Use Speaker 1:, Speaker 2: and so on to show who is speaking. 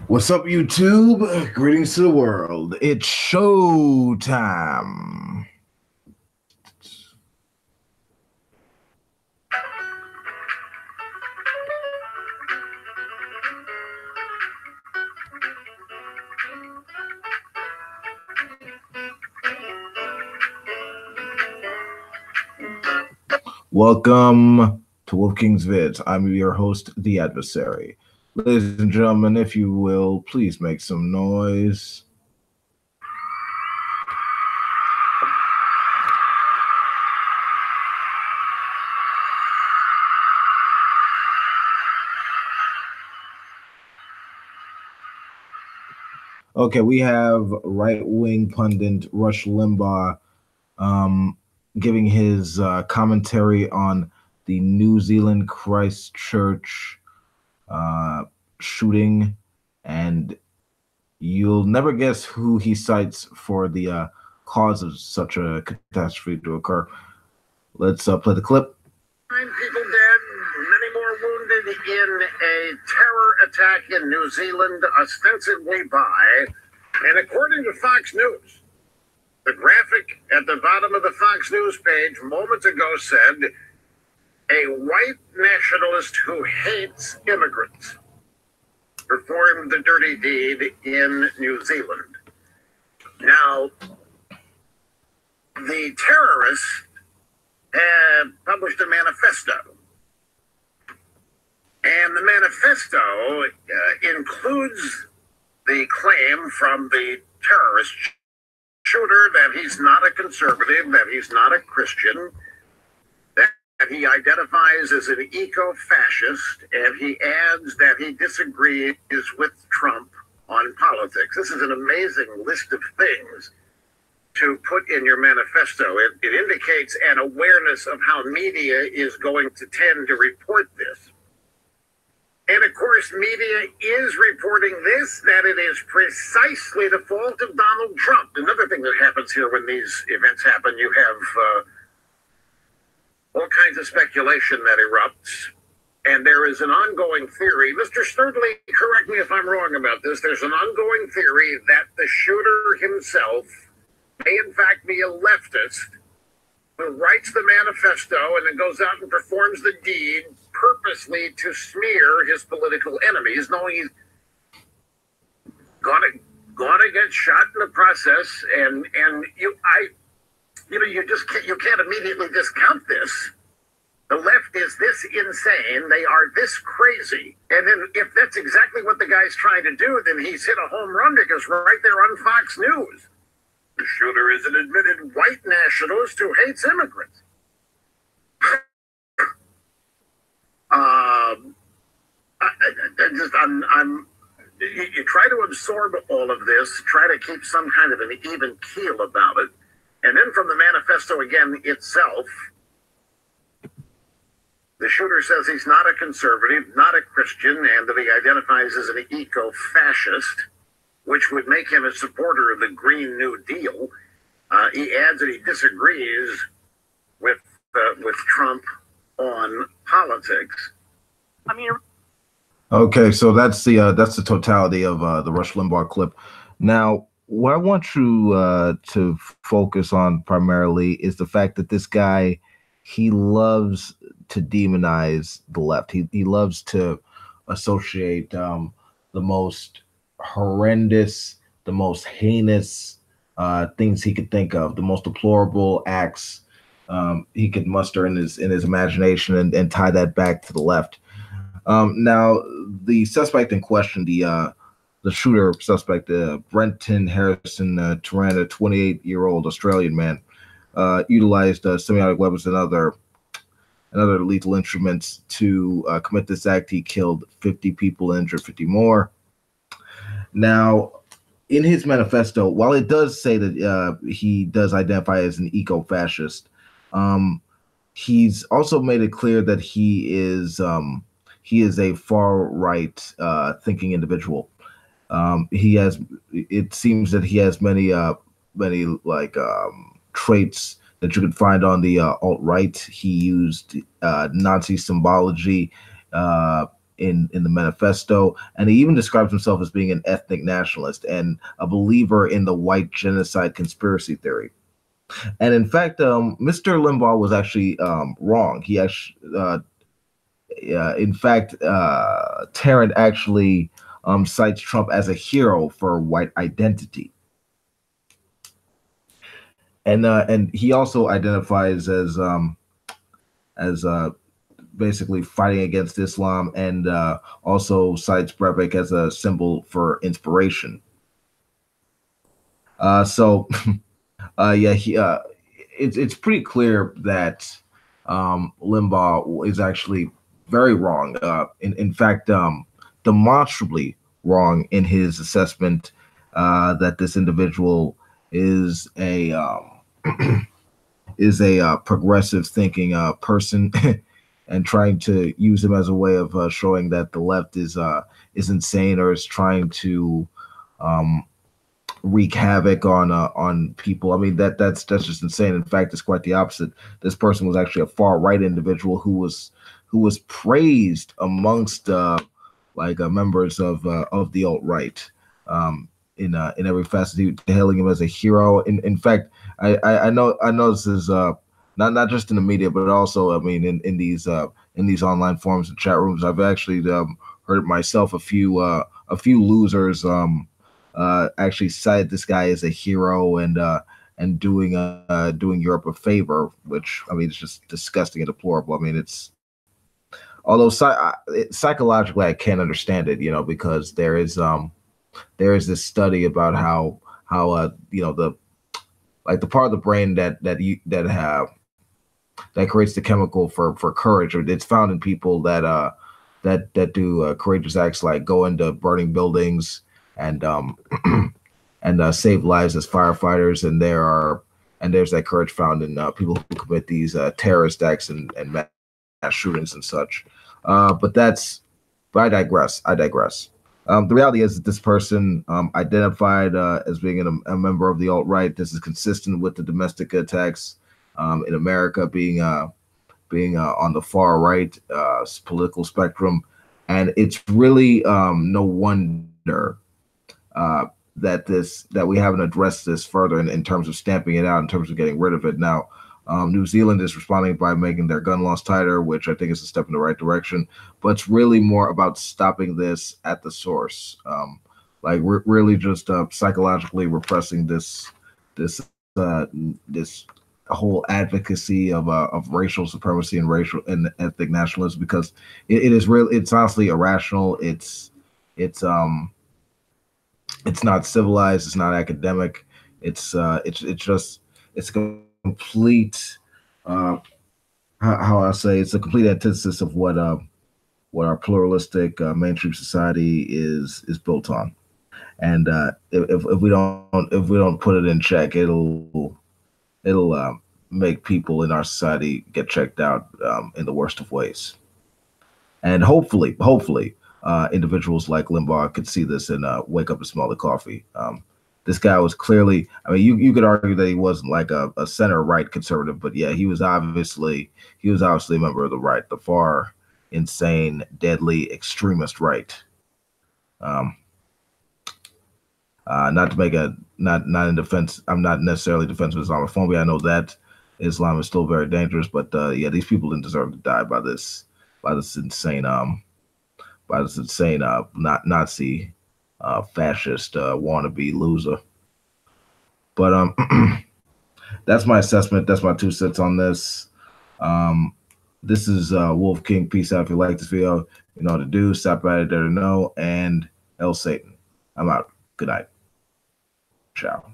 Speaker 1: What's up, YouTube? Greetings to the world. It's show time. Welcome to Wolf King's Vids. I'm your host, The Adversary. Ladies and gentlemen, if you will, please make some noise. Okay, we have right-wing pundit Rush Limbaugh giving his commentary on the New Zealand Christchurch shooting, and you'll never guess who he cites for the cause of such a catastrophe to occur. Let's play the clip.
Speaker 2: 9 people dead, many more wounded in a terror attack in New Zealand, ostensibly by, and according to Fox News, the graphic at the bottom of the Fox News page moments ago said, a white nationalist who hates immigrants performed the dirty deed in New Zealand. Now, the terrorists have published a manifesto. And the manifesto includes the claim from the terrorist shooter that he's not a conservative, that he's not a Christian, that he identifies as an eco-fascist, and he adds that he disagrees with Trump on politics. This is an amazing list of things to put in your manifesto. It indicates an awareness of how media is going to tend to report this. And of course, media is reporting this, that it is precisely the fault of Donald Trump. Another thing that happens here when these events happen, you have all kinds of speculation that erupts. And there is an ongoing theory. Mr. Sturdley, correct me if I'm wrong about this. There's an ongoing theory that the shooter himself may in fact be a leftist who writes the manifesto and then goes out and performs the deed purposely to smear his political enemies, knowing he's gonna get shot in the process. And you can't immediately discount this. The left is this insane. They are this crazy. And then if that's exactly what the guy's trying to do, then he's hit a home run, because right there on Fox News, the shooter is an admitted white nationalist who hates immigrants. You try to absorb all of this, try to keep some kind of an even keel about it. And then from the manifesto again itself, the shooter says he's not a conservative, not a Christian, and that he identifies as an eco-fascist, which would make him a supporter of the Green New Deal. He adds that he disagrees with Trump on politics.
Speaker 1: Okay, so that's the totality of the Rush Limbaugh clip. Now, what I want you to focus on primarily is the fact that this guy, he loves to demonize the left. He loves to associate the most horrendous, the most heinous things he could think of, the most deplorable acts he could muster in his imagination, and tie that back to the left. Now, the suspect in question, the shooter suspect, Brenton Harrison Turan, a 28-year-old Australian man, utilized semiotic weapons and other lethal instruments to commit this act. He killed 50 people, injured 50 more. Now, in his manifesto, while it does say that he does identify as an eco-fascist, he's also made it clear that he is a far-right thinking individual. It seems that he has many traits that you can find on the alt-right. He used Nazi symbology in the manifesto, and he even describes himself as being an ethnic nationalist and a believer in the white genocide conspiracy theory. And in fact, Mr. Limbaugh was actually wrong. He actually, in fact, Tarrant actually cites Trump as a hero for white identity, and he also identifies as basically fighting against Islam, and also cites Breivik as a symbol for inspiration. So yeah, it's pretty clear that Limbaugh is actually very wrong. In fact, demonstrably wrong in his assessment that this individual is a progressive thinking person, and trying to use him as a way of showing that the left is insane, or is trying to wreak havoc on people. I mean, that's just insane. In fact, it's quite the opposite. This person was actually a far right individual who was praised amongst members of the alt right, in every facet, hailing him as a hero. In fact, I know this is not just in the media, but also, I mean, in these online forums and chat rooms. I've actually heard it myself. A few losers actually cited this guy as a hero, and doing Europe a favor, which, I mean, it's just disgusting and deplorable. I mean, it's, although psychologically I can't understand it, because there is this study about how the part of the brain that creates the chemical for courage. It's found in people that do courageous acts, like go into burning buildings and and save lives as firefighters. And there's that courage found in people who commit these terrorist acts and mass shootings and such. But I digress. The reality is that this person identified as being a member of the alt-right. This is consistent with the domestic attacks in America, being on the far right political spectrum. And it's really no wonder that we haven't addressed this further in terms of stamping it out, in terms of getting rid of it. Now, New Zealand is responding by making their gun laws tighter, which I think is a step in the right direction. But it's really more about stopping this at the source, like we're really just psychologically repressing this whole advocacy of racial supremacy and racial and ethnic nationalism, because it is real. It's honestly irrational. It's not civilized. It's not academic. It's a complete how I say, it's a complete antithesis of what our pluralistic mainstream society is built on. And if we don't put it in check, it'll make people in our society get checked out in the worst of ways. And hopefully, individuals like Limbaugh could see this and wake up and smell the coffee. This guy was clearly, I mean, you could argue that he wasn't like a center right conservative, but yeah, he was obviously a member of the right, the far insane, deadly, extremist right. Not to make not in defense. I'm not necessarily defensive of Islamophobia. I know that Islam is still very dangerous, but yeah, these people didn't deserve to die by this insane Nazi fascist wannabe loser. But that's my assessment. That's my 2 cents on this. This is Wolf King. Peace out. If you like this video, you know what to do. Stop by there to know. And El Satan. I'm out. Good night. Ciao.